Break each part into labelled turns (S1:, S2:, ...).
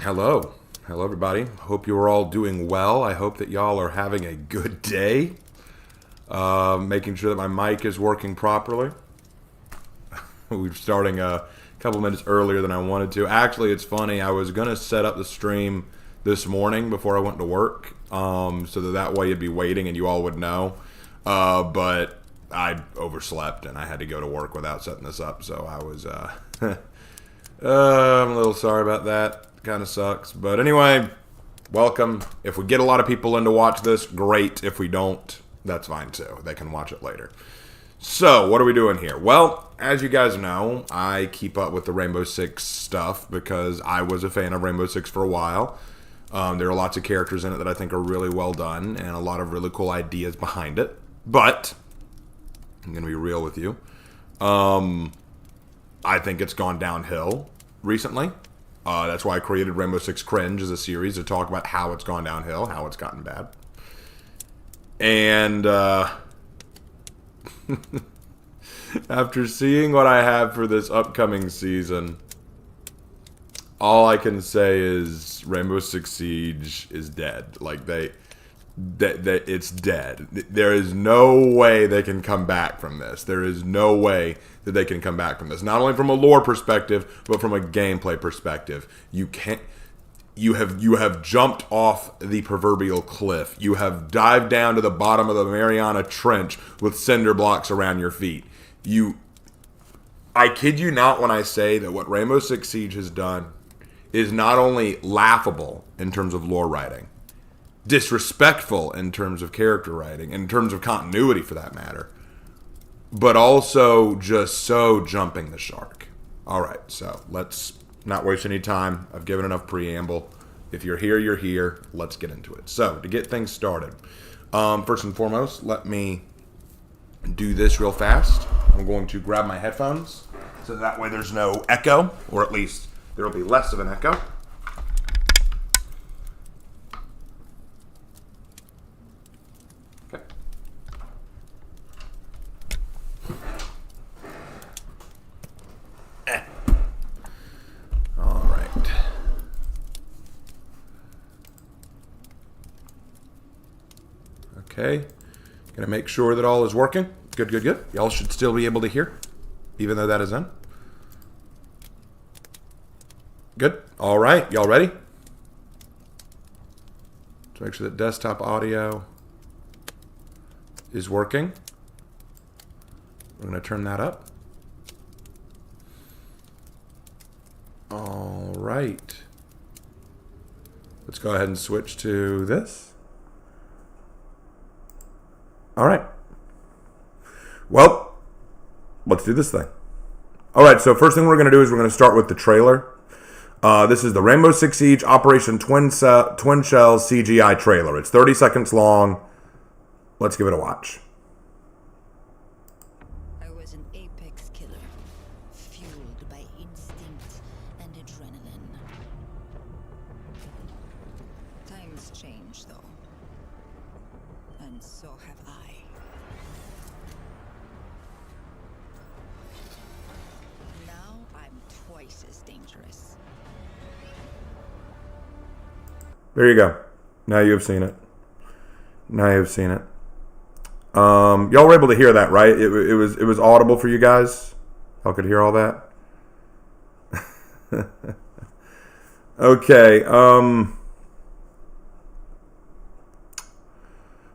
S1: Hello. Hello, everybody. Hope you're all doing well. I hope that y'all are having a good day. Making sure that my mic is working properly. We're starting a couple minutes earlier than I wanted to. Actually, it's funny. I was going to set up the stream this morning before I went to work, so that way you'd be waiting and you all would know. But I overslept and I had to go to work without setting this up, so I was I'm a little sorry about that. Kind of sucks. But anyway, welcome. If we get a lot of people in to watch this, great. If we don't, that's fine too. They can watch it later. So, what are we doing here? Well, as you guys know, I keep up with the Rainbow Six stuff because I was a fan of Rainbow Six for a while. There are lots of characters in it that I think are really well done and a lot of really cool ideas behind it. But, I'm going to be real with you. I think it's gone downhill recently. That's why I created Rainbow Six Cringe as a series to talk about how it's gone downhill, how it's gotten bad. And after seeing what I have for this upcoming season, all I can say is Rainbow Six Siege is dead. Like, that it's dead. There is no way they can come back from this. There is no way that they can come back from this. Not only from a lore perspective, but from a gameplay perspective. You can't. You have jumped off the proverbial cliff. You have dived down to the bottom of the Mariana Trench with cinder blocks around your feet. I kid you not when I say that what Rainbow Six Siege has done is not only laughable in terms of lore writing, disrespectful in terms of character writing, in terms of continuity for that matter, but also just so jumping the shark. All right, so let's not waste any time. I've given enough preamble. If you're here, you're here. Let's get into it. So, to get things started, first and foremost, let me do this real fast. I'm going to grab my headphones so that way there's no echo, or at least there will be less of an echo. Okay. All right. Okay. Gonna make sure that all is working. Good, good, good. Y'all should still be able to hear, even though that is in. Good. All right. Y'all ready? To make sure that desktop audio is working. We're going to turn that up. All right. Let's go ahead and switch to this. All right. Well, let's do this thing. All right, so first thing we're going to do is we're going to start with the trailer. This is the Rainbow Six Siege Operation Twin Shell CGI trailer. It's 30 seconds long. Let's give it a watch.
S2: I was an apex killer, fueled by instinct and adrenaline. Times change, though. And so have I. Now I'm twice as dangerous.
S1: There you go. Now you've seen it. Now you've seen it. Y'all were able to hear that, right? It was audible for you guys. Y'all could hear all that. Okay.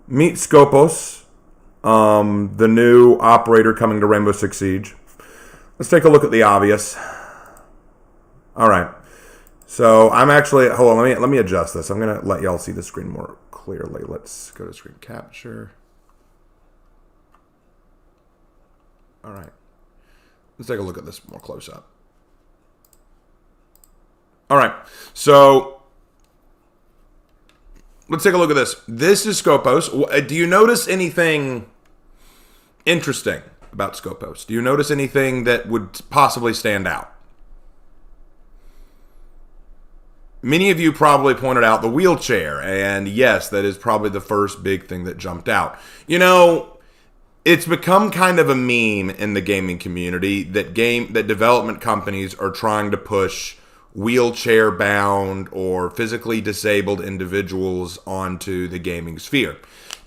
S1: Meet Skopos, the new operator coming to Rainbow Six Siege. Let's take a look at the obvious. All right. So I'm actually, hold on, let me adjust this. I'm going to let y'all see the screen more clearly. Let's go to screen capture. All right. Let's take a look at this more close up. All right. So let's take a look at this. This is Skopos. Do you notice anything interesting about Skopos? Do you notice anything that would possibly stand out? Many of you probably pointed out the wheelchair, and yes, that is probably the first big thing that jumped out. You know, it's become kind of a meme in the gaming community that development companies are trying to push wheelchair-bound or physically disabled individuals onto the gaming sphere.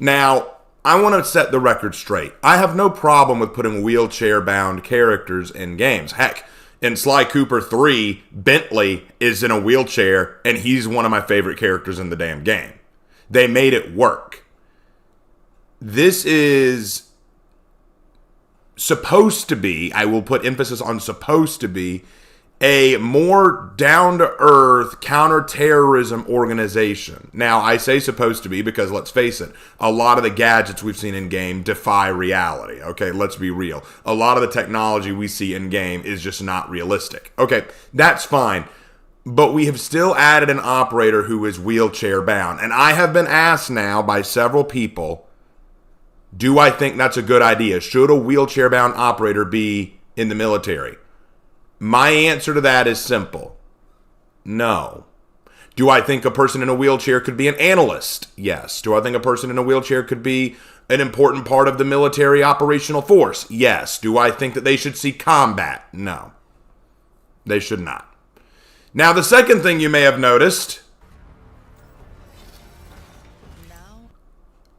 S1: Now, I want to set the record straight. I have no problem with putting wheelchair-bound characters in games. Heck, in Sly Cooper 3, Bentley is in a wheelchair, and he's one of my favorite characters in the damn game. They made it work. This is supposed to be, I will put emphasis on supposed to be, a more down-to-earth counter-terrorism organization. Now, I say supposed to be because, let's face it, a lot of the gadgets we've seen in-game defy reality. Okay, let's be real. A lot of the technology we see in-game is just not realistic. Okay, that's fine. But we have still added an operator who is wheelchair-bound. And I have been asked now by several people, do I think that's a good idea? Should a wheelchair-bound operator be in the military? My answer to that is simple. No. Do I think a person in a wheelchair could be an analyst? Yes. Do I think a person in a wheelchair could be an important part of the military operational force? Yes. Do I think that they should see combat? No. They should not. Now, the second thing you may have noticed,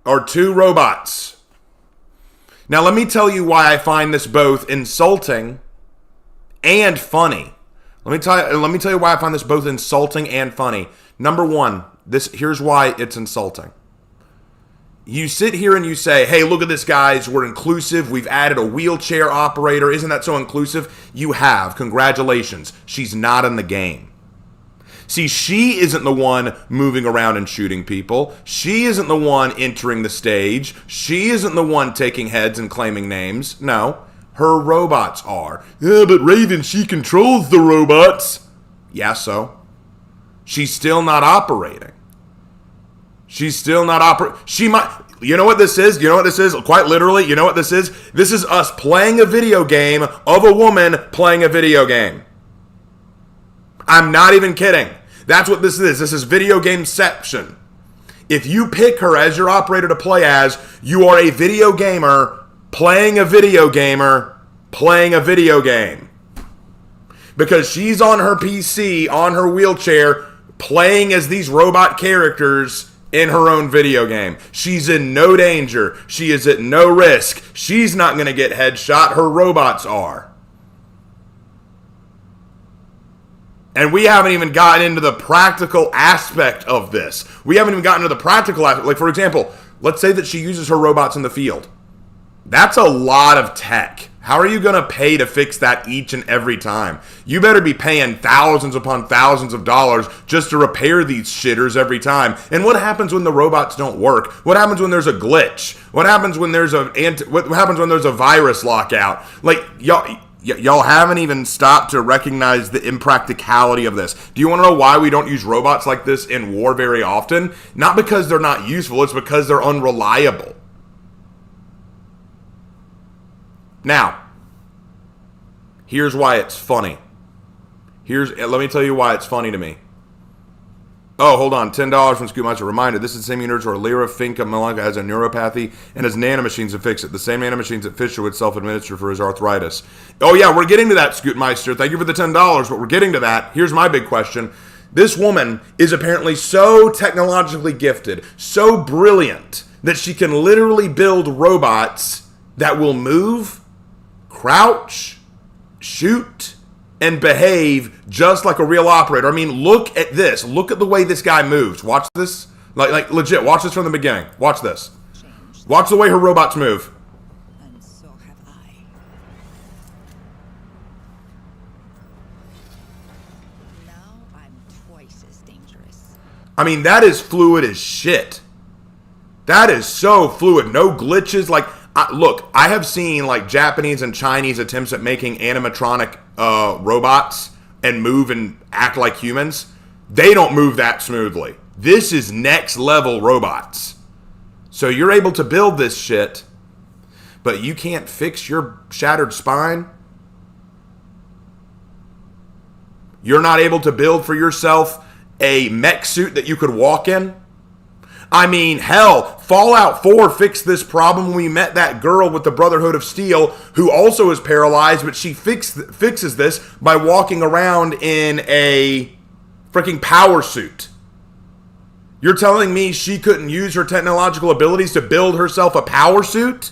S1: are two robots. Now, let me tell you why I find this both insulting and funny. Let me tell you why I find this both insulting and funny. Number one, here's why it's insulting. You sit here and you say, hey, look at this, guys. We're inclusive. We've added a wheelchair operator. Isn't that so inclusive? You have. Congratulations. She's not in the game. See, she isn't the one moving around and shooting people. She isn't the one entering the stage. She isn't the one taking heads and claiming names. No, her robots are. Yeah, but Raven, she controls the robots. Yeah, so? She's still not operating. She's still not operating. She might... You know what this is? You know what this is? Quite literally, you know what this is? This is us playing a video game of a woman playing a video game. I'm not even kidding. That's what this is. This is video gameception. If you pick her as your operator to play as, you are a video gamer playing a video gamer playing a video game. Because she's on her PC, on her wheelchair, playing as these robot characters in her own video game. She's in no danger. She is at no risk. She's not going to get headshot. Her robots are. And we haven't even gotten into the practical aspect of this. We haven't even gotten into the practical aspect. Like, for example, let's say that she uses her robots in the field. That's a lot of tech. How are you going to pay to fix that each and every time? You better be paying thousands upon thousands of dollars just to repair these shitters every time. And what happens when the robots don't work? What happens when there's a glitch? What happens when there's what happens when there's a virus lockout? Like, y'all haven't even stopped to recognize the impracticality of this. Do you want to know why we don't use robots like this in war very often? Not because they're not useful, it's because they're unreliable. Now, here's why it's funny. Let me tell you why it's funny to me. Oh, hold on. $10 from Skopos. A reminder, this is the same universe where Lyra Finca Malanga has a neuropathy and has nanomachines to fix it. The same nanomachines that Fisher would self-administer for his arthritis. Oh, yeah, we're getting to that, Scootmeister. Thank you for the $10, but we're getting to that. Here's my big question. This woman is apparently so technologically gifted, so brilliant, that she can literally build robots that will move, crouch, shoot, and behave just like a real operator. I mean, look at this. Look at the way this guy moves. Watch this. Like legit, watch this from the beginning. Watch this. Watch the way her robots move.
S2: And so have I. Now I'm twice as dangerous.
S1: I mean, that is fluid as shit. That is so fluid. No glitches. Like, look, I have seen like Japanese and Chinese attempts at making animatronic robots and move and act like humans. They don't move that smoothly. This is next level robots. So you're able to build this shit, but you can't fix your shattered spine? You're not able to build for yourself a mech suit that you could walk in? I mean, hell, Fallout 4 fixed this problem when we met that girl with the Brotherhood of Steel who also is paralyzed, but she fixes this by walking around in a freaking power suit. You're telling me she couldn't use her technological abilities to build herself a power suit?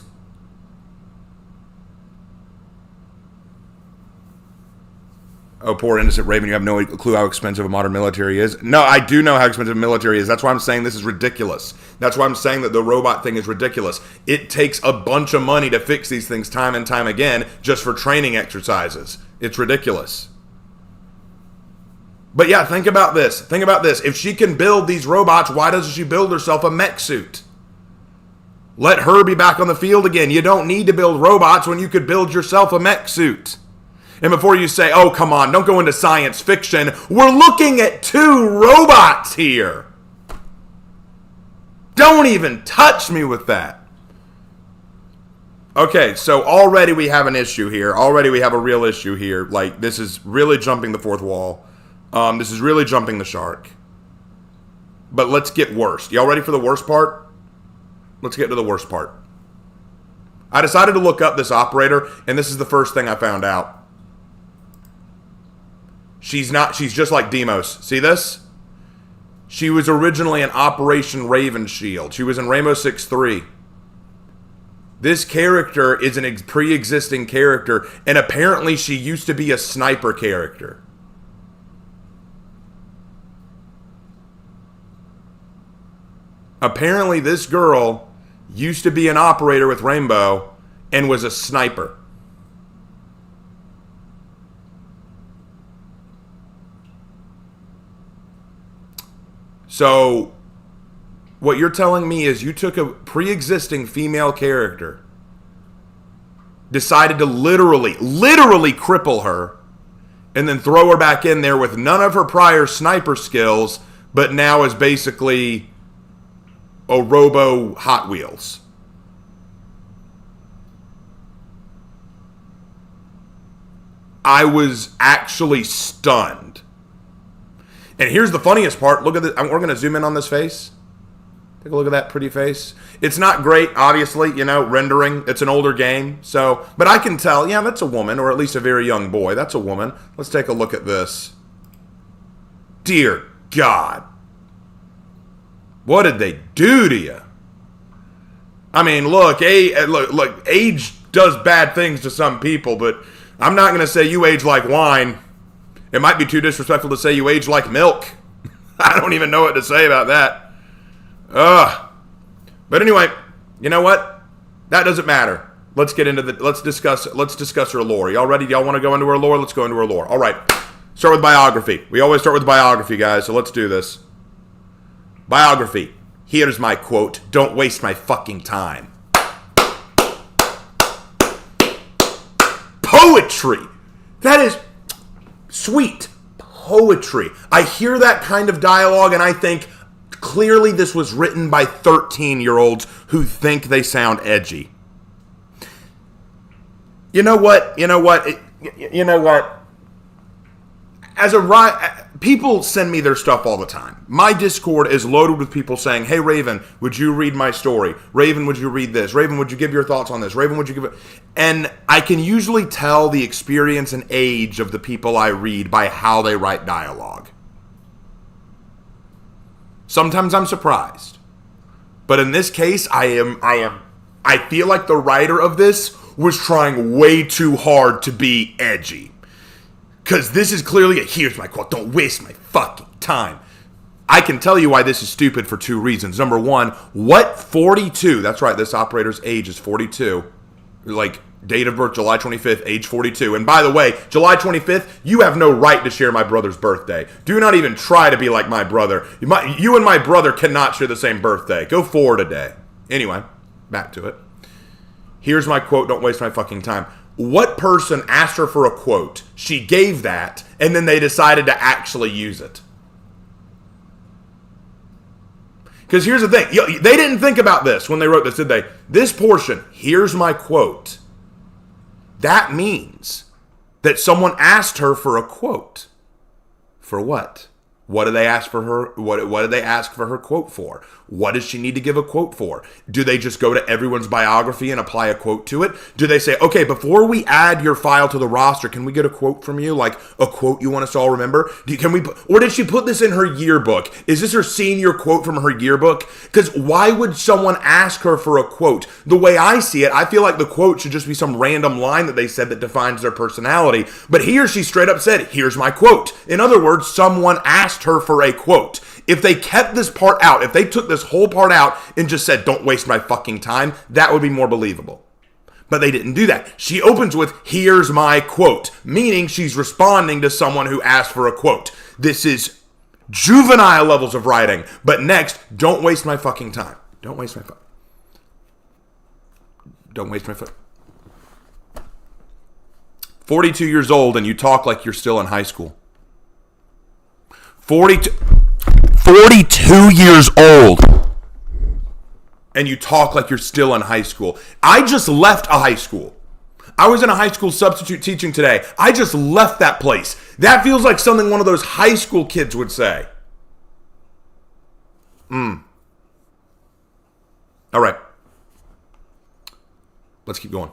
S1: Oh, poor innocent Raven, you have no clue how expensive a modern military is. No, I do know how expensive a military is. That's why I'm saying this is ridiculous. That's why I'm saying that the robot thing is ridiculous. It takes a bunch of money to fix these things time and time again just for training exercises. It's ridiculous. But yeah, think about this. Think about this. If she can build these robots, why doesn't she build herself a mech suit? Let her be back on the field again. You don't need to build robots when you could build yourself a mech suit. And before you say, oh, come on, don't go into science fiction, we're looking at two robots here. Don't even touch me with that. Okay, so already we have an issue here. Already we have a real issue here. Like, this is really jumping the fourth wall. This is really jumping the shark. But let's get worse. Y'all ready for the worst part? Let's get to the worst part. I decided to look up this operator, and this is the first thing I found out. She's just like Demos. See this? She was originally in Operation Raven Shield. She was in Rainbow Six 3. This character is a pre-existing character, and apparently she used to be a sniper character. Apparently this girl used to be an operator with Rainbow and was a sniper. So, what you're telling me is you took a pre-existing female character, decided to literally cripple her, and then throw her back in there with none of her prior sniper skills, but now is basically a robo Hot Wheels. I was actually stunned. And here's the funniest part. Look at this. We're going to zoom in on this face. Take a look at that pretty face. It's not great, obviously, rendering. It's an older game. So, but I can tell, yeah, that's a woman, or at least a very young boy. That's a woman. Let's take a look at this. Dear God. What did they do to you? I mean, look, age does bad things to some people, but I'm not going to say you age like wine. It might be too disrespectful to say you age like milk. I don't even know what to say about that. But anyway, you know what? That doesn't matter. Let's get into let's discuss her lore. Y'all ready? Y'all want to go into her lore? Let's go into her lore. All right. Start with biography. We always start with biography, guys, so let's do this. Biography. Here's my quote. Don't waste my fucking time. Poetry. That is sweet poetry. I hear that kind of dialogue and I think clearly this was written by 13-year-olds who think they sound edgy. You know what? People send me their stuff all the time. My Discord is loaded with people saying, hey, Raven, would you read my story? Raven, would you read this? Raven, would you give your thoughts on this? Raven, would you give it? And I can usually tell the experience and age of the people I read by how they write dialogue. Sometimes I'm surprised. But in this case, I feel like the writer of this was trying way too hard to be edgy. Because this is clearly here's my quote, don't waste my fucking time. I can tell you why this is stupid for two reasons. Number one, what 42, that's right, this operator's age is 42. Like, date of birth, July 25th, age 42. And by the way, July 25th, you have no right to share my brother's birthday. Do not even try to be like my brother. You and my brother cannot share the same birthday. Go forward a day. Anyway, back to it. Here's my quote, don't waste my fucking time. What person asked her for a quote, she gave that, and then they decided to actually use it? Because here's the thing. They didn't think about this when they wrote this, did they? This portion, here's my quote. That means that someone asked her for a quote. For what? What did they ask for her? What did they ask for her quote for? What does she need to give a quote for? Do they just go to everyone's biography and apply a quote to it? Do they say, okay, before we add your file to the roster, can we get a quote from you? Like a quote you want us to all remember? Or did she put this in her yearbook? Is this her senior quote from her yearbook? Because why would someone ask her for a quote? The way I see it, I feel like the quote should just be some random line that they said that defines their personality. But here she straight up said, here's my quote. In other words, someone asked her for a quote. If they kept this part out, if they took this whole part out and just said, don't waste my fucking time, that would be more believable. But they didn't do that. She opens with, here's my quote, meaning she's responding to someone who asked for a quote. This is juvenile levels of writing. But next, don't waste my fucking time. Don't waste my Don't waste my 42 years old and you talk like you're still in high school. 42 years old and you talk like you're still in high school. I just left a high school. I was in a high school substitute teaching today. I just left that place. That feels like something one of those high school kids would say. All right. Let's keep going.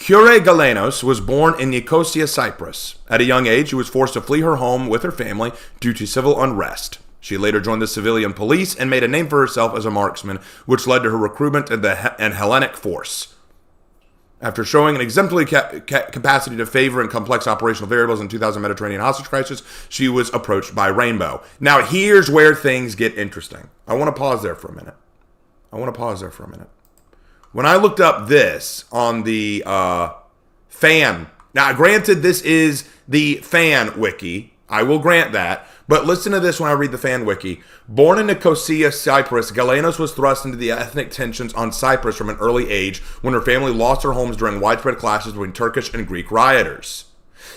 S1: Kyrie Galenos was born in Nicosia, Cyprus. At a young age, she was forced to flee her home with her family due to civil unrest. She later joined the civilian police and made a name for herself as a marksman, which led to her recruitment in the Hellenic Force. After showing an exemplary capacity to favor in complex operational variables in 2000 Mediterranean hostage crisis, she was approached by Rainbow. Now, here's where things get interesting. I want to pause there for a minute. When I looked up this on the fan, now granted this is the fan wiki, I will grant that, but listen to this when I read the fan wiki. Born in Nicosia, Cyprus, Galenos was thrust into the ethnic tensions on Cyprus from an early age when her family lost their homes during widespread clashes between Turkish and Greek rioters.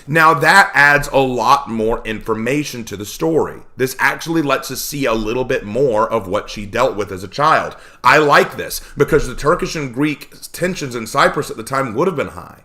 S1: Now that adds a lot more information to the story. This actually lets us see a little bit more of what she dealt with as a child. I like this because the Turkish and Greek tensions in Cyprus at the time would have been high.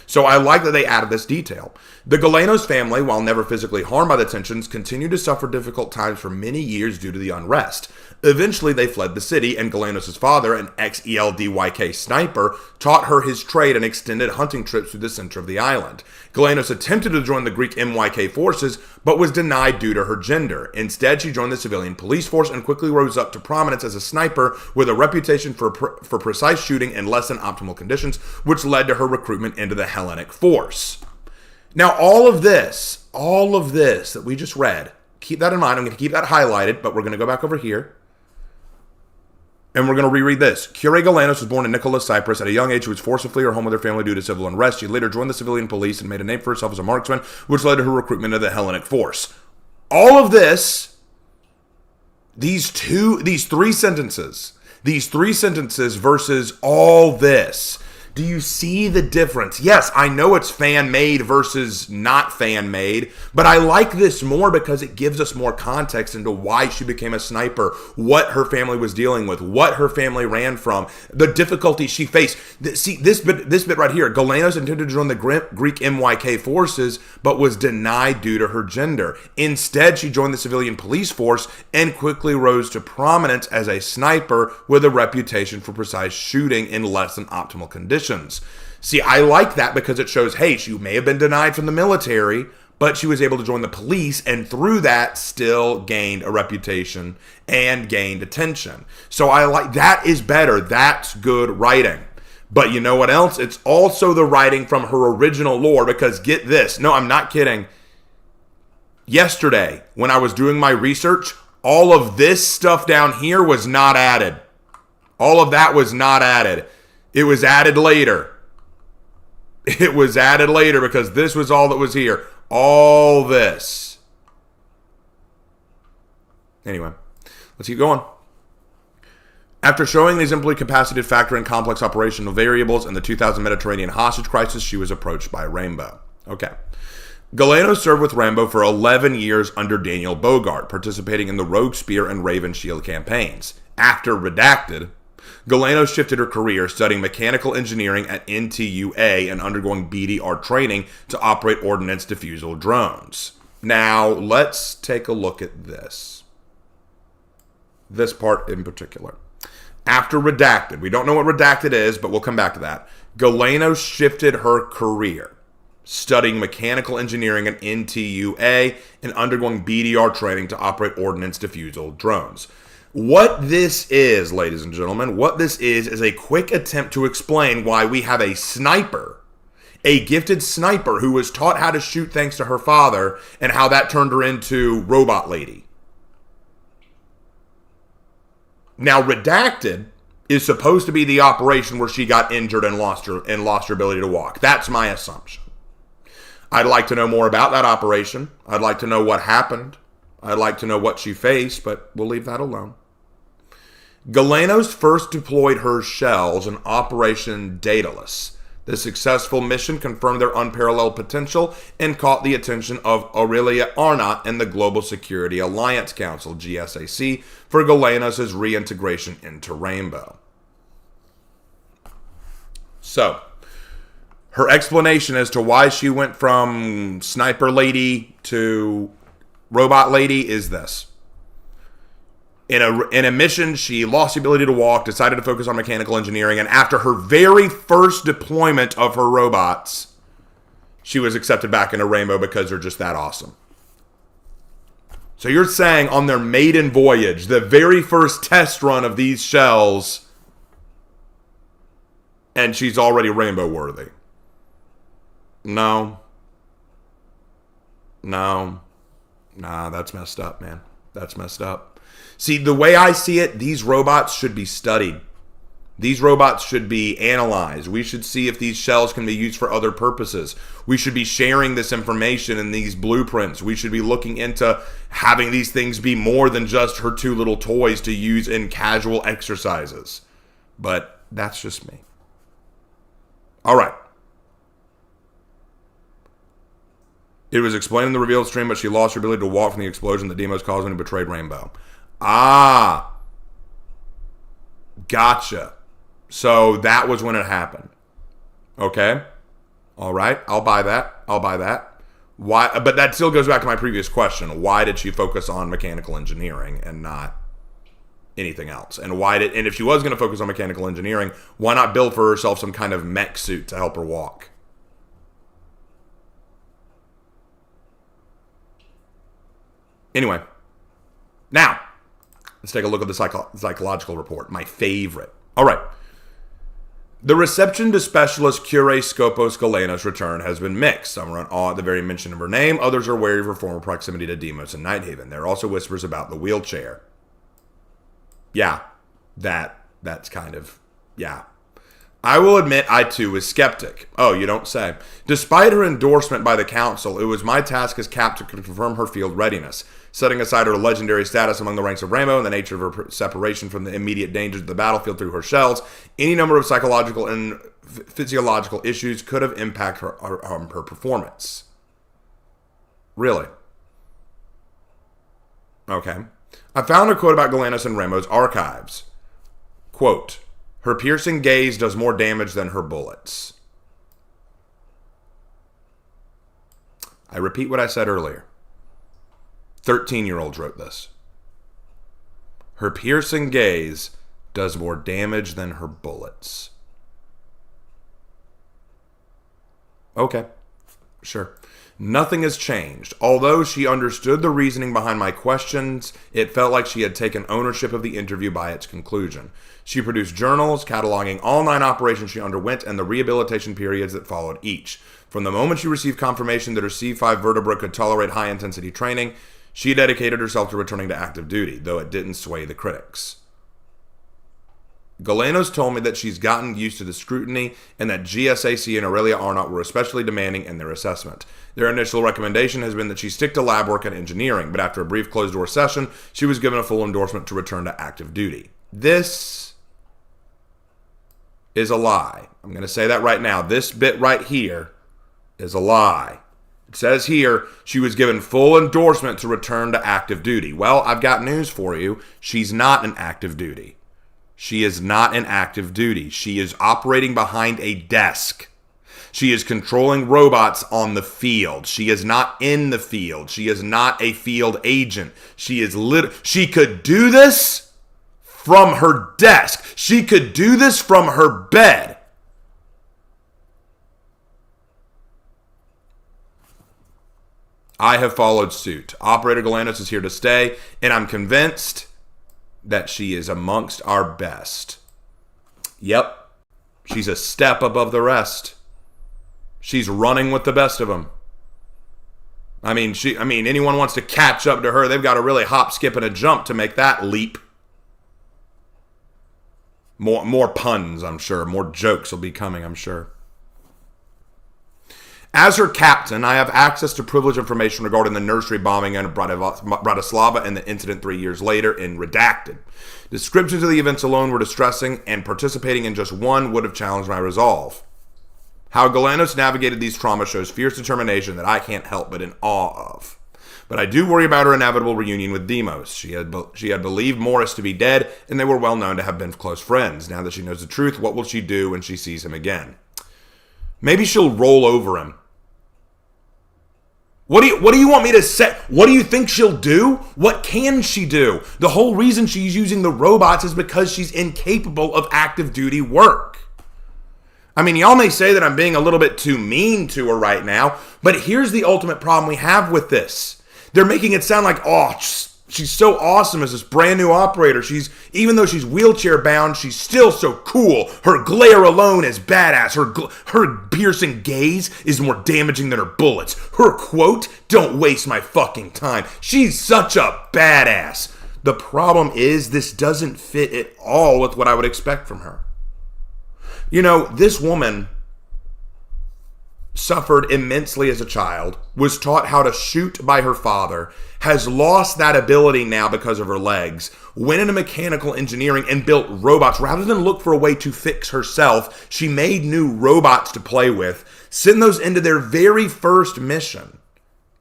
S1: So I like that they added this detail. The Galenos family, while never physically harmed by the tensions, continued to suffer difficult times for many years due to the unrest. Eventually, they fled the city, and Galenos' father, an ex-ELDYK sniper, taught her his trade and extended hunting trips through the center of the island. Galenos attempted to join the Greek MYK forces, but was denied due to her gender. Instead, she joined the civilian police force and quickly rose up to prominence as a sniper with a reputation for precise shooting in less than optimal conditions, which led to her recruitment into the Hellenic Force. Now, all of this that we just read, keep that in mind. I'm going to keep that highlighted, but we're going to go back over here. And we're going to reread this. Kyrie Galenos was born in Nicosia, Cyprus. At a young age, she was forced to flee her home with her family due to civil unrest. She later joined the civilian police and made a name for herself as a marksman, which led to her recruitment into the Hellenic Force. All of this, these three sentences versus all this. Do you see the difference? Yes, I know it's fan-made versus not fan-made, but I like this more because it gives us more context into why she became a sniper, what her family was dealing with, what her family ran from, the difficulties she faced. See, this bit right here, Galenos intended to join the Greek MYK forces, but was denied due to her gender. Instead, she joined the civilian police force and quickly rose to prominence as a sniper with a reputation for precise shooting in less than optimal conditions. See, I like that because it shows, hey, she may have been denied from the military, but she was able to join the police and through that still gained a reputation and gained attention. So I like that is better. That's good writing. But you know what else? It's also the writing from her original lore because get this. No, I'm not kidding. Yesterday, when I was doing my research, all of this stuff down here was not added. All of that was not added. It was added later. It was added later because this was all that was here. All this. Anyway, let's keep going. After showing the exemplary capacity to factor in complex operational variables in the 2000 Mediterranean hostage crisis, she was approached by Rainbow. Okay. Galenos served with Rainbow for 11 years under Daniel Bogart, participating in the Rogue Spear and Raven Shield campaigns. After Redacted, Galenos shifted her career, studying mechanical engineering at NTUA and undergoing BDR training to operate ordnance diffusal drones. Now, let's take a look at this. This part in particular. After Redacted, we don't know what Redacted is, but we'll come back to that. Galenos shifted her career, studying mechanical engineering at NTUA and undergoing BDR training to operate ordnance diffusal drones. What this is, ladies and gentlemen, what this is a quick attempt to explain why we have a sniper, a gifted sniper who was taught how to shoot thanks to her father, and how that turned her into Robot Lady. Now, Redacted is supposed to be the operation where she got injured and lost her ability to walk. That's my assumption. I'd like to know more about that operation. I'd like to know what happened. I'd like to know what she faced, but we'll leave that alone. Galenos first deployed her shells in Operation Daedalus. The successful mission confirmed their unparalleled potential and caught the attention of Aurelia Arnott and the Global Security Alliance Council, GSAC, for Galenos' reintegration into Rainbow. So, her explanation as to why she went from Sniper Lady to Robot Lady is this. In a mission, she lost the ability to walk, decided to focus on mechanical engineering, and after her very first deployment of her robots, she was accepted back into Rainbow because they're just that awesome. So you're saying on their maiden voyage, the very first test run of these shells, and she's already Rainbow worthy? No. Nah, that's messed up, man. That's messed up. See, the way I see it, these robots should be studied. These robots should be analyzed. We should see if these shells can be used for other purposes. We should be sharing this information in these blueprints. We should be looking into having these things be more than just her two little toys to use in casual exercises. But that's just me. All right. It was explained in the revealed stream, but she lost her ability to walk from the explosion that Deimos caused when he betrayed Rainbow. Ah. Gotcha. So that was when it happened. Okay. All right. I'll buy that. Why? But that still goes back to my previous question. Why did she focus on mechanical engineering and not anything else? And and if she was going to focus on mechanical engineering, why not build for herself some kind of mech suit to help her walk? Anyway, now, let's take a look at the psychological report, my favorite. All right. The reception to Specialist Cure Skopos Galena's return has been mixed. Some are in awe at the very mention of her name. Others are wary of her former proximity to Deimos and Nighthaven. There are also whispers about the wheelchair. Yeah, that's kind of, yeah. I will admit I too was skeptic. Oh, you don't say. Despite her endorsement by the council, it was my task as Cap to confirm her field readiness. Setting aside her legendary status among the ranks of Rainbow and the nature of her separation from the immediate dangers of the battlefield through her shells, any number of psychological and physiological issues could have impacted her performance. Really? Okay. I found a quote about Galenos in Rainbow's archives. Quote, "Her piercing gaze does more damage than her bullets." I repeat what I said earlier. 13-year-olds wrote this. Her piercing gaze does more damage than her bullets. Okay, sure. Nothing has changed. Although she understood the reasoning behind my questions, it felt like she had taken ownership of the interview by its conclusion. She produced journals cataloging all 9 operations she underwent and the rehabilitation periods that followed each. From the moment she received confirmation that her C5 vertebra could tolerate high-intensity training, she dedicated herself to returning to active duty, though it didn't sway the critics. Galenos told me that she's gotten used to the scrutiny and that GSAC and Aurelia Arnott were especially demanding in their assessment. Their initial recommendation has been that she stick to lab work and engineering, but after a brief closed-door session, she was given a full endorsement to return to active duty. This is a lie. I'm going to say that right now. This bit right here is a lie. It says here she was given full endorsement to return to active duty. Well, I've got news for you. She's not in active duty. She is not in active duty. She is operating behind a desk. She is controlling robots on the field. She is not in the field. She is not a field agent. She could do this from her desk. She could do this from her bed. I have followed suit. Operator Galenos is here to stay, and I'm convinced that she is amongst our best. Yep. She's a step above the rest. She's running with the best of them. I mean, anyone wants to catch up to her, they've got to really hop, skip, and a jump to make that leap. More puns, I'm sure. More jokes will be coming, I'm sure. As her captain, I have access to privileged information regarding the nursery bombing in Bratislava and the incident 3 years later in Redacted. Descriptions of the events alone were distressing, and participating in just one would have challenged my resolve. How Galenos navigated these traumas shows fierce determination that I can't help but in awe of. But I do worry about her inevitable reunion with Deimos. She had believed Morris to be dead, and they were well known to have been close friends. Now that she knows the truth, what will she do when she sees him again? Maybe she'll roll over him. What do you want me to say? What do you think she'll do? What can she do? The whole reason she's using the robots is because she's incapable of active duty work. I mean, y'all may say that I'm being a little bit too mean to her right now, but here's the ultimate problem we have with this. They're making it sound like, oh, she's so awesome as this brand new operator. Even though she's wheelchair bound, she's still so cool. Her glare alone is badass. Her piercing gaze is more damaging than her bullets. Her quote, "Don't waste my fucking time." She's such a badass. The problem is this doesn't fit at all with what I would expect from her. You know, this woman suffered immensely as a child, was taught how to shoot by her father, has lost that ability now because of her legs, went into mechanical engineering and built robots. Rather than look for a way to fix herself, she made new robots to play with, send those into their very first mission.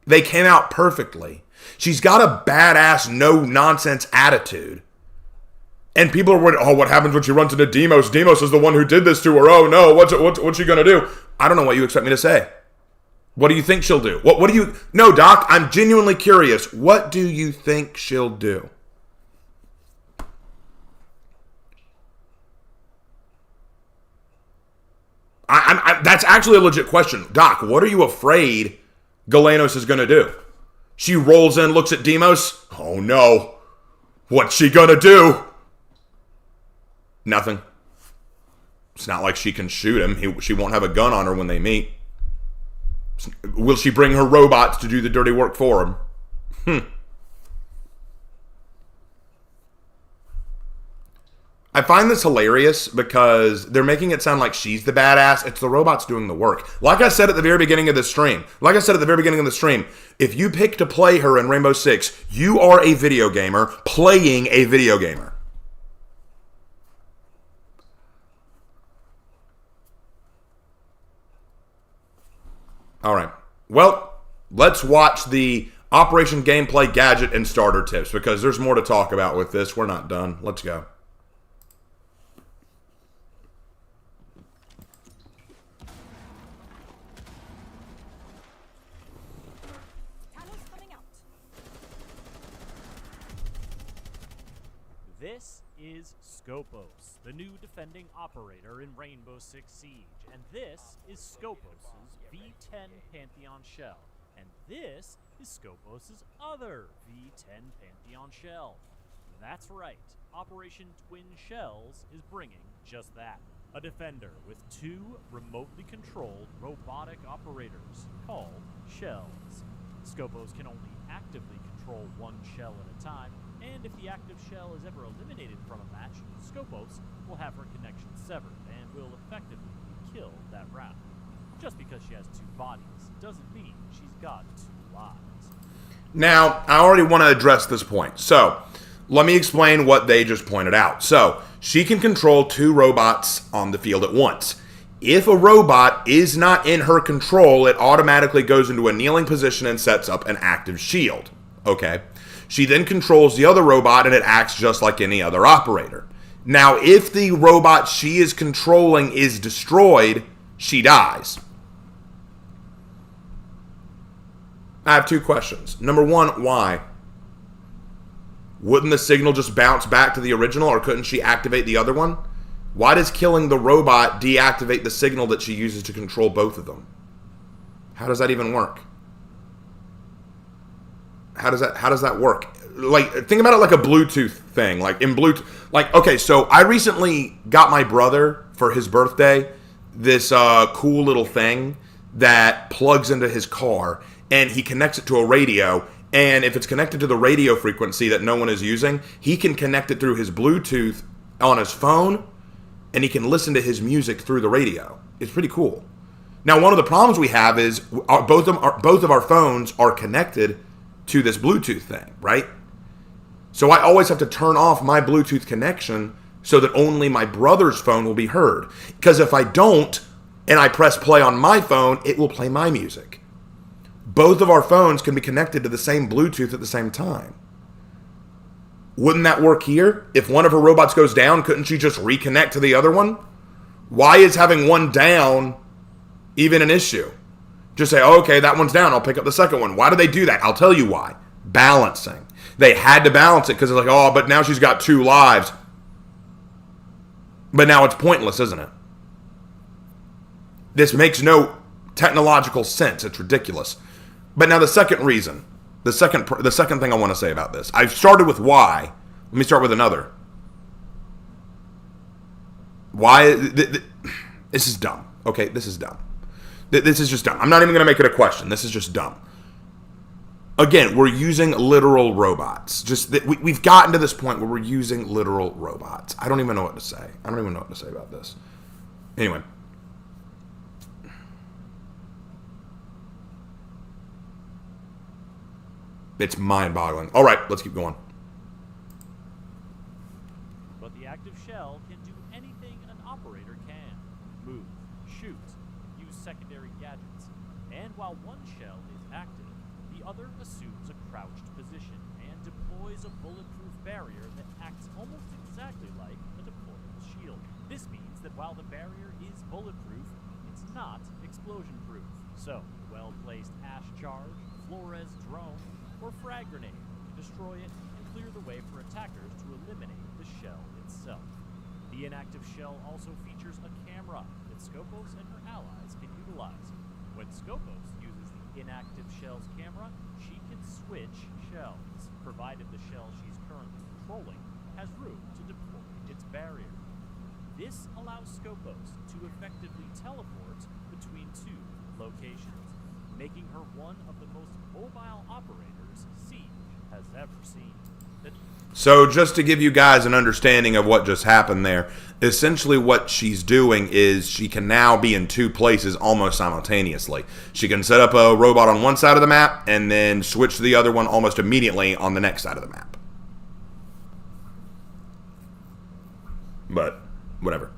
S1: They came out perfectly. She's got a badass, no-nonsense attitude. And people are worried, oh, what happens when she runs into Demos? Demos is the one who did this to her. Oh, no, what's she going to do? I don't know what you expect me to say. What do you think she'll do? What do you... No, Doc, I'm genuinely curious. What do you think she'll do? That's actually a legit question. Doc, what are you afraid Galenos is going to do? She rolls in, looks at Demos. Oh, no. What's she going to do? Nothing. It's not like she can shoot him. She won't have a gun on her when they meet. Will she bring her robots to do the dirty work for him? I find this hilarious because they're making it sound like she's the badass. It's the robots doing the work. Like I said at the very beginning of the stream, if you pick to play her in Rainbow Six, you are a video gamer playing a video gamer. All right. Well, let's watch the Operation Gameplay Gadget and Starter Tips because there's more to talk about with this. We're not done. Let's go.
S3: This is Skopos, the new defending operator in Rainbow Six Siege, and this is Skopos' V10 Pantheon shell, and this is Skopos' other V10 Pantheon shell. That's right, Operation Twin Shells is bringing just that. A defender with two remotely controlled robotic operators called shells. Skopos can only actively control one shell at a time, and if the active shell is ever eliminated from a match, Skopos will have her connection severed and will effectively be killed that round. Just because she has two bodies doesn't mean she's got two lives.
S1: Now, I already want to address this point. So, let me explain what they just pointed out. So, she can control two robots on the field at once. If a robot is not in her control, it automatically goes into a kneeling position and sets up an active shield. Okay. She then controls the other robot and it acts just like any other operator. Now, if the robot she is controlling is destroyed, she dies. I have two questions. Number one, why? Wouldn't the signal just bounce back to the original, or couldn't she activate the other one? Why does killing the robot deactivate the signal that she uses to control both of them? How does that even work? How does that work? Like, think about it like a Bluetooth thing. Like in Bluetooth, like, okay, so I recently got my brother for his birthday this cool little thing that plugs into his car, and he connects it to a radio. And if it's connected to the radio frequency that no one is using, he can connect it through his Bluetooth on his phone, and he can listen to his music through the radio. It's pretty cool. Now, one of the problems we have is both of our phones are connected to this Bluetooth thing, right? So I always have to turn off my Bluetooth connection so that only my brother's phone will be heard. Because if I don't, and I press play on my phone, it will play my music. Both of our phones can be connected to the same Bluetooth at the same time. Wouldn't that work here? If one of her robots goes down, couldn't she just reconnect to the other one? Why is having one down even an issue? Just say, oh, okay, that one's down. I'll pick up the second one. Why do they do that? I'll tell you why. Balancing. They had to balance it because it's like, oh, but now she's got 2 lives. But now it's pointless, isn't it? This makes no technological sense. It's ridiculous. But now the second reason, the second thing I want to say about this. I've started with why. Let me start with another. Why? This is dumb. Okay, this is dumb. This is just dumb. I'm not even going to make it a question. This is just dumb. Again, we're using literal robots. We've gotten to this point where we're using literal robots. I don't even know what to say. I don't even know what to say about this. Anyway. It's mind-boggling. All right, let's keep going.
S3: But the active shell can do anything an operator can. Move, shoot, use secondary gadgets. And while one shell is active, the other assumes a crouched position and deploys a bulletproof barrier that acts almost exactly like a deployable shield. This means that while the barrier is bulletproof, it's not explosion-proof. So, well-placed ash charge, Flores drone, or frag grenade to destroy it and clear the way for attackers to eliminate the shell itself. The inactive shell also features a camera that Skopos and her allies can utilize. When Skopos uses the inactive shell's camera, she can switch shells, provided the shell she's currently controlling has room to deploy its barrier. This allows Skopos to effectively teleport between 2 locations, making her one of the most mobile operators Siege has ever seen.
S1: So just to give you guys an understanding of what just happened there, essentially what she's doing is she can now be in 2 places almost simultaneously. She can set up a robot on one side of the map and then switch to the other one almost immediately on the next side of the map. But, whatever.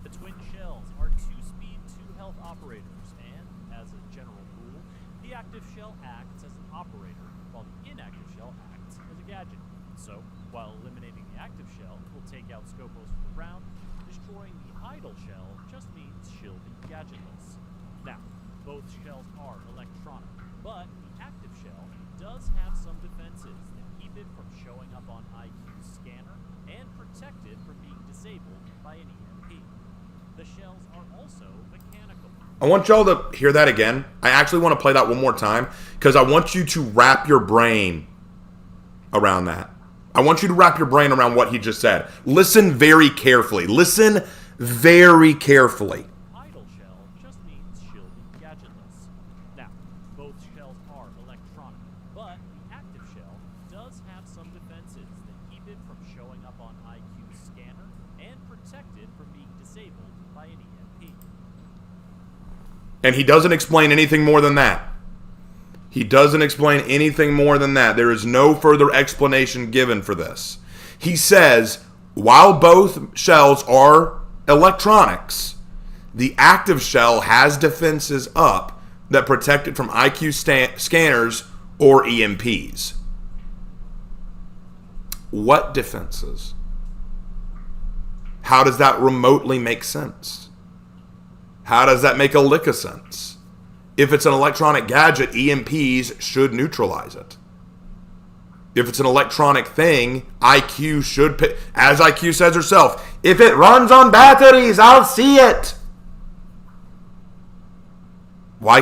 S3: The twin shells are 2-speed, 2-health operators, and, as a general rule, the active shell acts as an operator, while the inactive shell acts as a gadget. So, while eliminating the active shell will take out Skopos for the round, destroying the idle shell just means she'll be gadgetless. Now, both shells are electronic, but the active shell does have some defenses that keep it from showing up on IQ's scanner and protect it from being disabled by an EMP. The shells are also mechanical.
S1: I want y'all to hear that again. I actually want to play that one more time because I want you to wrap your brain around that. I want you to wrap your brain around what he just said. Listen very carefully. Listen very carefully.
S3: Idle shell just means she'll be gadgetless. Now, both shells are electronic, but the active shell does have some defenses that keep it from showing up on IQ's scanner and protect it from being disabled by an EMP.
S1: And he doesn't explain anything more than that. He doesn't explain anything more than that. There is no further explanation given for this. He says, while both shells are electronics, the active shell has defenses up that protect it from IQ scanners or EMPs. What defenses? How does that remotely make sense? How does that make a lick of sense? If it's an electronic gadget, EMPs should neutralize it. If it's an electronic thing, IQ should pick. As IQ says herself, if it runs on batteries, I'll see it. Why?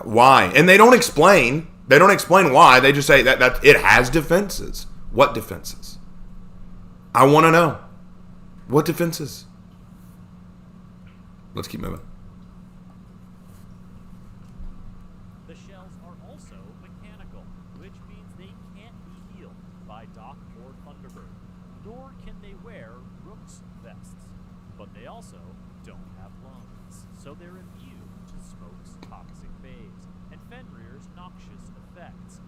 S1: Why? And they don't explain. They don't explain why. They just say that it has defenses. What defenses? I want to know. What defenses? Let's keep moving.
S3: The shells are also mechanical, which means they can't be healed by Doc or Thunderbird, nor can they wear Rook's vests. But they also don't have lungs, so they're immune to smoke's toxic phase and Fenrir's noxious effects.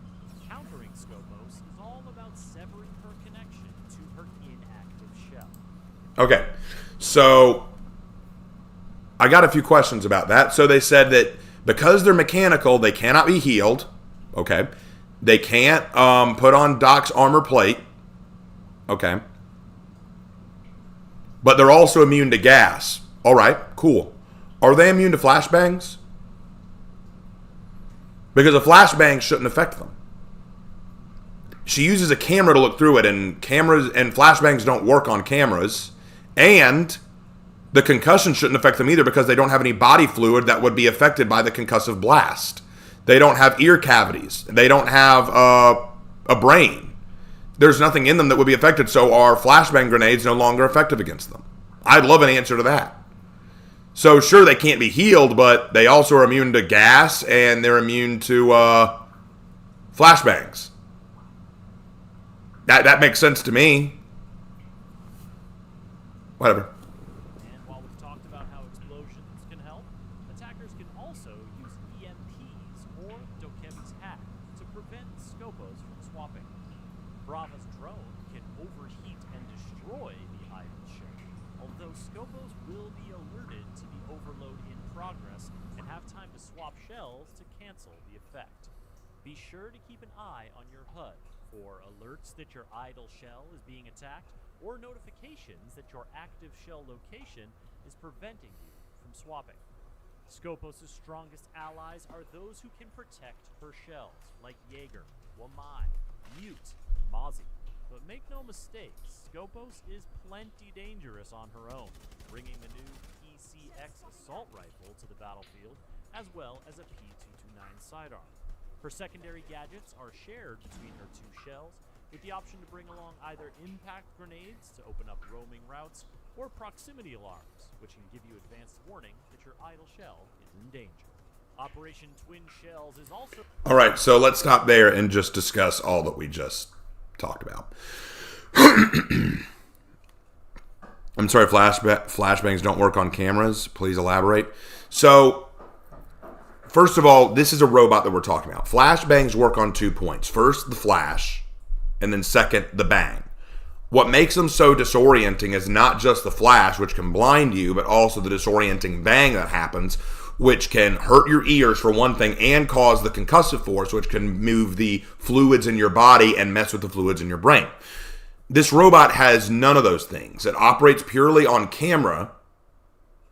S3: Countering Skopos is all about severing her connection to her inactive shell.
S1: Okay, so I got a few questions about that. So they said that because they're mechanical, they cannot be healed. Okay. They can't put on Doc's armor plate. Okay. But they're also immune to gas. All right, cool. Are they immune to flashbangs? Because a flashbang shouldn't affect them. She uses a camera to look through it, and cameras and flashbangs don't work on cameras. And the concussion shouldn't affect them either because they don't have any body fluid that would be affected by the concussive blast. They don't have ear cavities. They don't have a brain. There's nothing in them that would be affected, so are flashbang grenades no longer effective against them? I'd love an answer to that. So sure, they can't be healed, but they also are immune to gas, and they're immune to flashbangs. That makes sense to me. Whatever.
S3: And while we've talked about how explosions can help, attackers can also use EMPs or Dokebi's hack to prevent Skopos from swapping. Brava's drone can overheat and destroy the idle ship, although Skopos will be alerted to the overload in progress and have time to swap shells to cancel the effect. Be sure to keep an eye on your HUD for alerts that your idle shell is being attacked or notifications that your active shell location is preventing you from swapping. Skopos' strongest allies are those who can protect her shells, like Jaeger, Wamai, Mute, and Mozzie. But make no mistake, Skopos is plenty dangerous on her own, bringing the new PCX assault rifle to the battlefield, as well as a P229 sidearm. Her secondary gadgets are shared between her two shells, with the option to bring along either impact grenades to open up roaming routes, or proximity alarms, which can give you advanced warning that your idle shell is in danger. Operation Twin Shells is also...
S1: All right, so let's stop there and just discuss all that we just talked about. I'm sorry, flashbangs don't work on cameras. Please elaborate. So... First of all, this is a robot that we're talking about. Flashbangs work on 2 points. First, the flash, and then second, the bang. What makes them so disorienting is not just the flash, which can blind you, but also the disorienting bang that happens, which can hurt your ears for one thing and cause the concussive force, which can move the fluids in your body and mess with the fluids in your brain. This robot has none of those things. It operates purely on camera,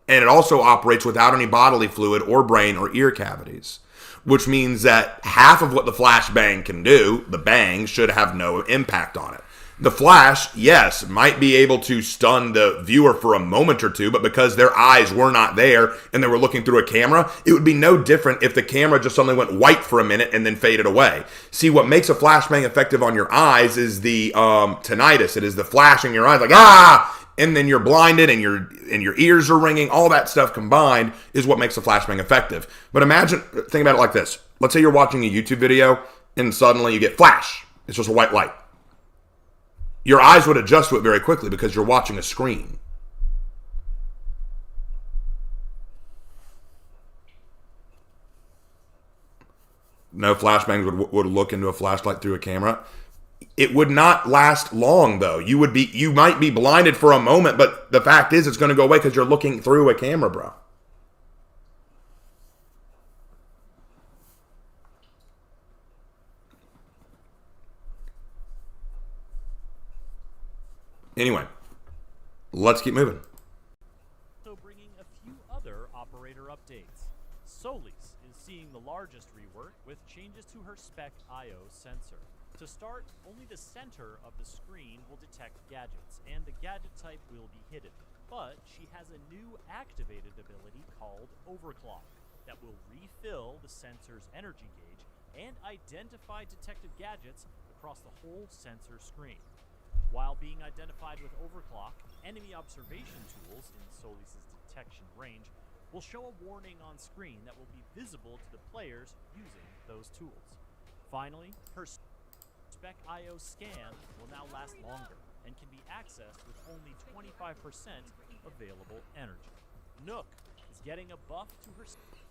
S1: and it also operates without any bodily fluid or brain or ear cavities, which means that half of what the flashbang can do, the bang, should have no impact on it. The flash, yes, might be able to stun the viewer for a moment or two, but because their eyes were not there and they were looking through a camera, it would be no different if the camera just suddenly went white for a minute and then faded away. See, what makes a flashbang effective on your eyes is the tinnitus. It is the flash in your eyes, like, ah! And then you're blinded and your ears are ringing. All that stuff combined is what makes a flashbang effective. But imagine, think about it like this. Let's say you're watching a YouTube video and suddenly you get flash. It's just a white light. Your eyes would adjust to it very quickly because you're watching a screen. No flashbangs would look into a flashlight through a camera. It would not last long, though. You might be blinded for a moment, but the fact is it's going to go away because you're looking through a camera, bro. Anyway, let's keep moving.
S3: So bringing a few other operator updates. Solis is seeing the largest rework with changes to her Spec IO sensor. To start, only the center of the screen will detect gadgets, and the gadget type will be hidden. But she has a new activated ability called Overclock that will refill the sensor's energy gauge and identify detected gadgets across the whole sensor screen. While being identified with Overclock, enemy observation tools in Solis' detection range will show a warning on screen that will be visible to the players using those tools. Finally, her Spec IO scan will now last longer and can be accessed with only 25% available energy. Nook is getting a buff to her...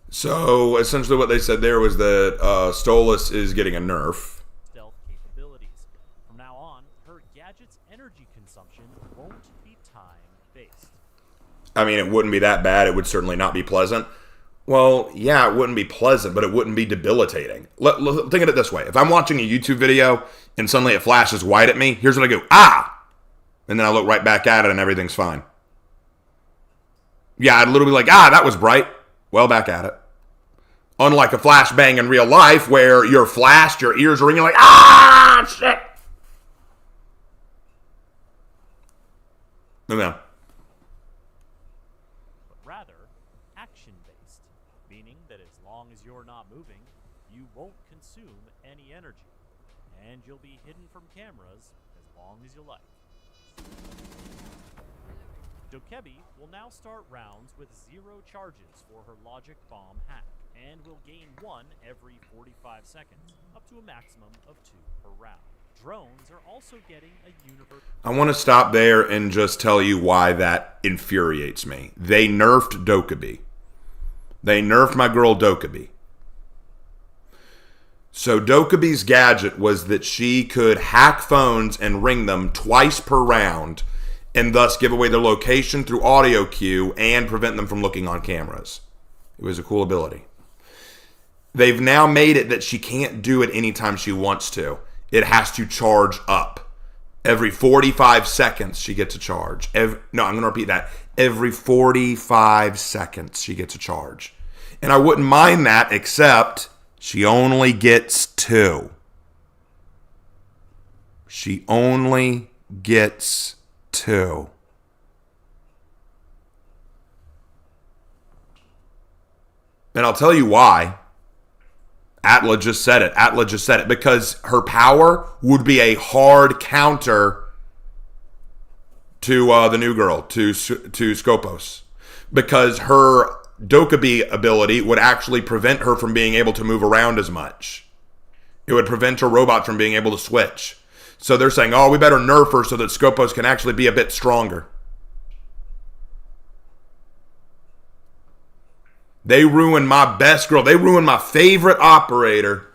S1: So, essentially what they said there was that Stolas is getting a nerf.
S3: Stealth capabilities. From now on, her gadget's energy consumption won't be time-based.
S1: I mean, it wouldn't be that bad. It would certainly not be pleasant. Well, yeah, it wouldn't be pleasant, but it wouldn't be debilitating. Think of it this way. If I'm watching a YouTube video and suddenly it flashes white at me, here's what I go, ah! And then I look right back at it and everything's fine. Yeah, I'd literally be like, that was bright. Well, back at it. Unlike a flashbang in real life where you're flashed, your ears are ringing like, shit. No.
S3: But rather, action-based, meaning that as long as you're not moving, you won't consume any energy, and you'll be hidden from cameras as long as you like. Dokebi will now start rounds with 0 charges for her logic bomb hack, and will gain 1 every 45 seconds, up to a maximum of 2 per round. Drones are also getting a universal...
S1: I want to stop there and just tell you why that infuriates me. They nerfed Dokebi. They nerfed my girl Dokebi. So Dokebi's gadget was that she could hack phones and ring them twice per round, and thus give away their location through audio cue and prevent them from looking on cameras. It was a cool ability. They've now made it that she can't do it anytime she wants to. It has to charge up. Every 45 seconds she gets a charge. I'm going to repeat that. Every 45 seconds she gets a charge. And I wouldn't mind that, except she only gets 2. She only gets 2. And I'll tell you why. Atla just said it. Because her power would be a hard counter to the new girl, to Skopos. Because her Dokebi ability would actually prevent her from being able to move around as much. It would prevent her robot from being able to switch. So they're saying, we better nerf her so that Skopos can actually be a bit stronger. They ruined my best girl. They ruined my favorite operator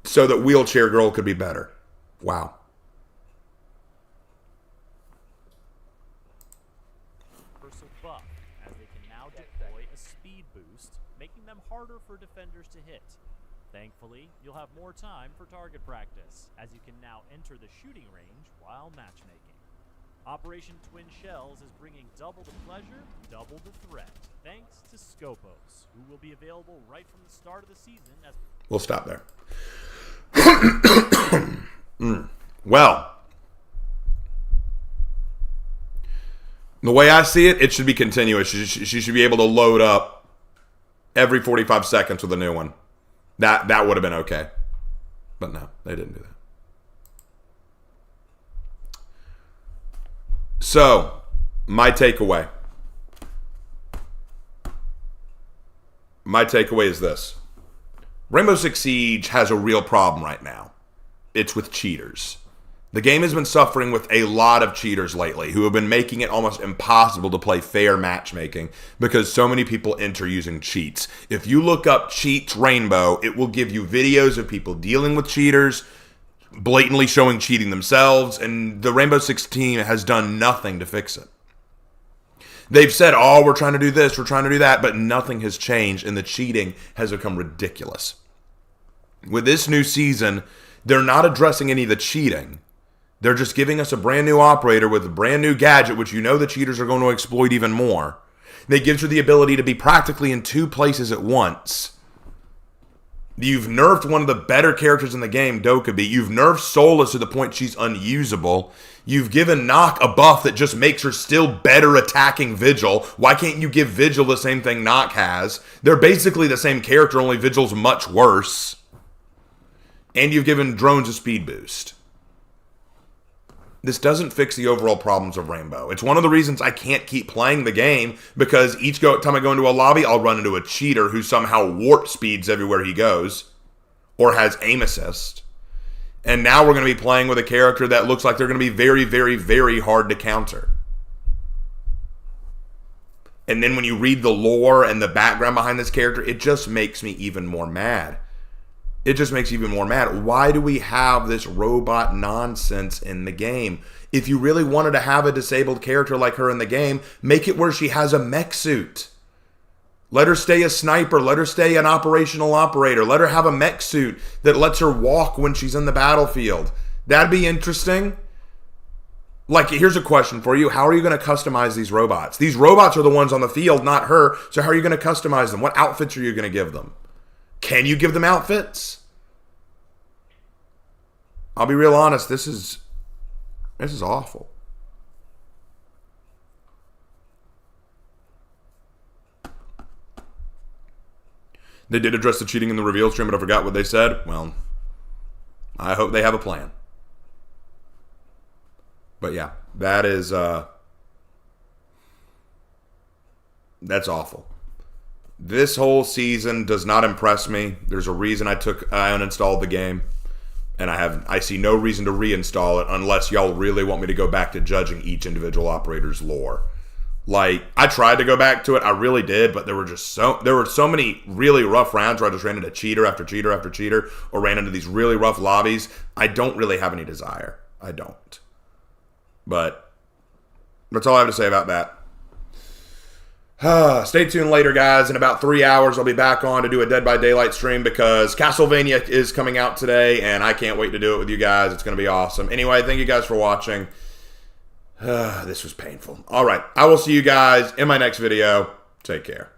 S1: so that Wheelchair Girl could be better. Wow.
S3: Buff, as they can now deploy a speed boost, making them harder for defenders to hit. Thankfully, you'll have more time for target practice, as you can now enter the shooting range while matchmaking. Operation Twin Shells is bringing double the pleasure, double the threat, thanks to Skopos, who will be available right from the start of the season.
S1: We'll stop there. Well, the way I see it, it should be continuous. She should be able to load up every 45 seconds with a new one. That would have been okay. But no, they didn't do that. So, my takeaway. My takeaway is this. Rainbow Six Siege has a real problem right now. It's with cheaters. The game has been suffering with a lot of cheaters lately who have been making it almost impossible to play fair matchmaking because so many people enter using cheats. If you look up cheats Rainbow, it will give you videos of people dealing with cheaters, blatantly showing cheating themselves, and the Rainbow Six team has done nothing to fix it. They've said, we're trying to do this, we're trying to do that, but nothing has changed, and the cheating has become ridiculous. With this new season, they're not addressing any of the cheating. They're just giving us a brand new operator with a brand new gadget, which you know the cheaters are going to exploit even more. They gives her the ability to be practically in 2 places at once. You've nerfed one of the better characters in the game, Dokebi. You've nerfed Solus to the point she's unusable. You've given Nock a buff that just makes her still better attacking Vigil. Why can't you give Vigil the same thing Nock has? They're basically the same character, only Vigil's much worse. And you've given drones a speed boost. This doesn't fix the overall problems of Rainbow. It's one of the reasons I can't keep playing the game, because each time I go into a lobby, I'll run into a cheater who somehow warp speeds everywhere he goes, or has aim assist. And now we're going to be playing with a character that looks like they're going to be very, very, very hard to counter. And then when you read the lore and the background behind this character, it just makes me even more mad. It just makes you even more mad. Why do we have this robot nonsense in the game? If you really wanted to have a disabled character like her in the game, make it where she has a mech suit. Let her stay a sniper. Let her stay an operational operator. Let her have a mech suit that lets her walk when she's in the battlefield. That'd be interesting. Like, here's a question for you. How are you going to customize these robots? These robots are the ones on the field, not her. So how are you going to customize them? What outfits are you going to give them? Can you give them outfits? I'll be real honest. This is awful. They did address the cheating in the reveal stream, but I forgot what they said. Well, I hope they have a plan. But yeah, that is that's awful. This whole season does not impress me. There's a reason I uninstalled the game, and I see no reason to reinstall it unless y'all really want me to go back to judging each individual operator's lore. Like, I tried to go back to it, I really did, but there were so many really rough rounds where I just ran into cheater after cheater after cheater, or ran into these really rough lobbies. I don't really have any desire. I don't. But that's all I have to say about that. Stay tuned later, guys. In about 3 hours, I'll be back on to do a Dead by Daylight stream because Castlevania is coming out today, and I can't wait to do it with you guys. It's going to be awesome. Anyway, thank you guys for watching. This was painful. All right, I will see you guys in my next video. Take care.